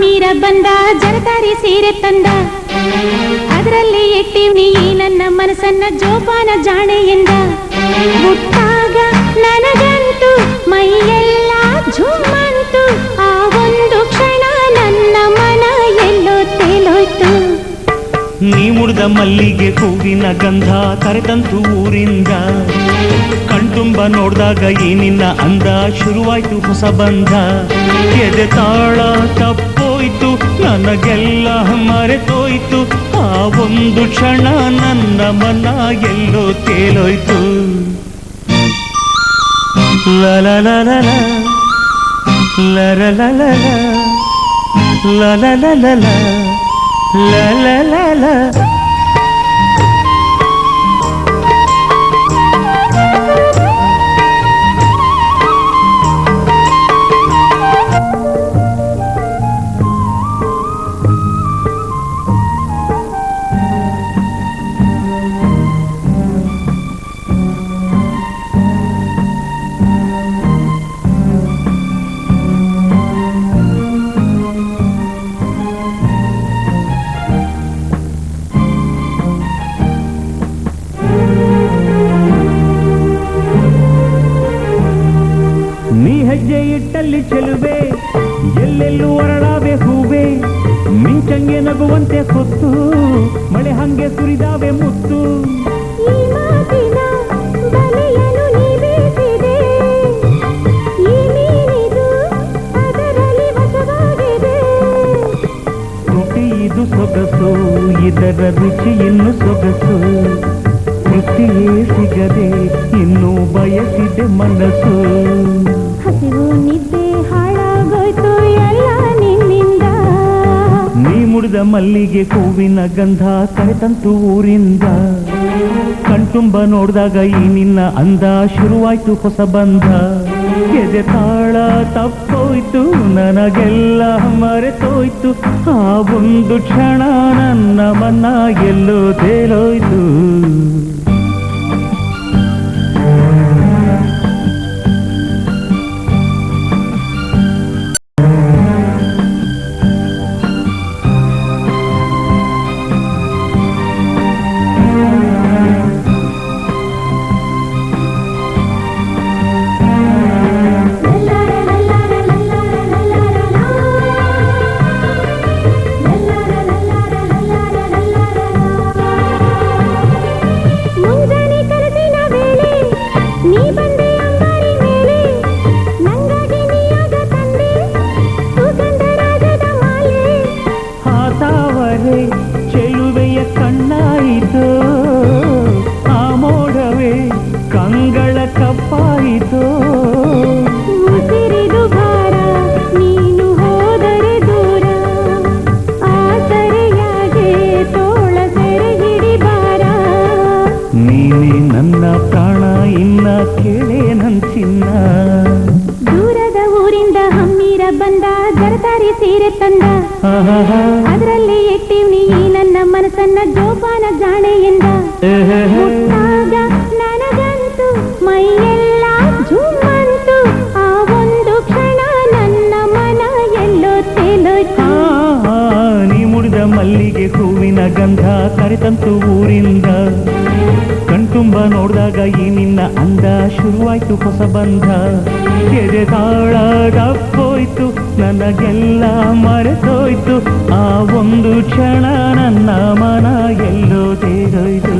ಹಮ್ಮೀರ ಬಂದ ಜರತಾರಿ ಸೀರೆ ತಂದ ಅದರಲ್ಲಿ ಇಟ್ಟಿವ್ನಿ ನನ್ನ ಮನಸ್ಸನ್ನ ಜೋಪಾನ ಜಾಣೆಯಿಂದ ಮುಟ್ಟಾಗ ನನಗಂತೂ ಮೈಯೆಲ್ಲ ಝುಮ್ಮಂತು ಆ ಒಂದು ಕ್ಷಣ ನನ್ನ ಮನ ಎಲ್ಲೋ ತೇಲೋಯ್ತು ನೀ ಮುಡ್ದ ಮಲ್ಲಿಗೆ ಹೂವಿನ ಗಂಧ ಕರೆತಂತು ಊರಿಂದ ಕಣ್ತುಂಬ ನೋಡ್ದಾಗ ಈ ನಿನ್ನ ಅಂದ ಶುರುವಾಯ್ತು ಹೊಸ ಬಂಧ ಎದೆ ತಾಳ ತಪ್ಪೋಯ್ತು ನನಗೆಲ್ಲ ಮರೆತೋಯ್ತು ಆ ಒಂದು ಕ್ಷಣ ನನ್ನ ಮನ ಎಲ್ಲೋ ತೇಲೋಯ್ತು ಲಲಲಲಲ ಲರಲಲಲ ಲಲಲಲಲ ಲಲಲಲ ಹೆಜ್ಜೆ ಇಟ್ಟಲ್ಲಿ ಚೆಲುವೆ ಎಲ್ಲೆಲ್ಲೂ ಹೊರಡಾವೆ ಹೂವೆ ಮಿಂಚಂಗೆ ನಗುವಂತೆ ಹೊತ್ತು ಮಳೆ ಹಂಗೆ ಸುರಿದಾವೆ ಮುತ್ತು ರುಚಿ ಇದು ಸೊಗಸು ಇದರ ರುಚಿ ಇನ್ನು ಸೊಗಸು ತೃಪ್ತಿಯೇ ಸಿಗದೆ ಇನ್ನೂ ಬಯಸಿದೆ ಮನಸ್ಸು ಹಸಿವು ನಿದ್ದೆ ಹಾಳಾಗೋಯ್ತು ಎಲ್ಲ ನಿನ್ನಿಂದ ನೀ ಮುಡಿದ ಮಲ್ಲಿಗೆ ಹೂವಿನ ಗಂಧ ಕರೆತಂತು ಊರಿಂದ ಕಣ್ತುಂಬ ನೋಡಿದಾಗ ಈ ನಿನ್ನ ಅಂದ ಶುರುವಾಯ್ತು ಹೊಸ ಬಂಧ ಎದೆ ತಾಳ ತಪ್ಪೋಯ್ತು ನನಗೆಲ್ಲ ಮರೆತೋಯ್ತು ಆ ಒಂದು ಕ್ಷಣ ನನ್ನ ಮನ ಎಲ್ಲೋ ತೇಲೋಯ್ತು ಚೆಲುವೆಯ ಕಣ್ಣಾಯಿತು ಆ ಮೋಡವೇ ಕಂಗಳ ಕಪ್ಪಾಯಿತು ಉಸಿರಿದು ಭಾರ ನೀನು ಹೋದರೆ ದೂರ ಆಸರೆಯಾಗೆ ತೋಳ ಸೆರೆ ಹಿಡಿಬಾರ ನೀನೇ ನನ್ನ ಪ್ರಾಣ ಇನ್ನ ಕೇಳೇ ನನ್ ಚಿನ್ನ ದೂರದ ಊರಿಂದ ಹಮ್ಮೀರ ಬಂದ ಜರತಾರಿ ಸೀರೆ ತಂದ ಅದರಲ್ಲಿ ಇಟ್ಟಿವ್ನಿ ನನ್ನ ಮನಸ್ಸನ್ನ ಜೋಪಾನ ಜಾಣೆಯಿಂದ ಮುಟ್ಟಾಗ ನನಗಂತೂ ಮೈಯೆಲ್ಲ ಝುಮ್ಮಂತು ಆ ಒಂದು ಕ್ಷಣ ನನ್ನ ಮನ ಎಲ್ಲೋ ತೇಲೋಯ್ತು ನೀ ಮುಡಿದ ಮಲ್ಲಿಗೆ ಹೂವಿನ ಗಂಧ ಕರೆತಂತು ಊರಿಂದ ಕಣ್ತುಂಬ ನೋಡಿದಾಗ ಈ ನಿನ್ನ ಅಂದ ಶುರುವಾಯ್ತು ಹೊಸ ಬಂಧ ಎದೆ ತಾಳ ತಪ್ಪೋಯ್ತು ನನಗೆಲ್ಲ ಮರೆತೋಯ್ತು ಆ ಒಂದು ಕ್ಷಣ ನನ್ನ ಮನ ಎಲ್ಲೋ ತೇಲೋಯ್ತು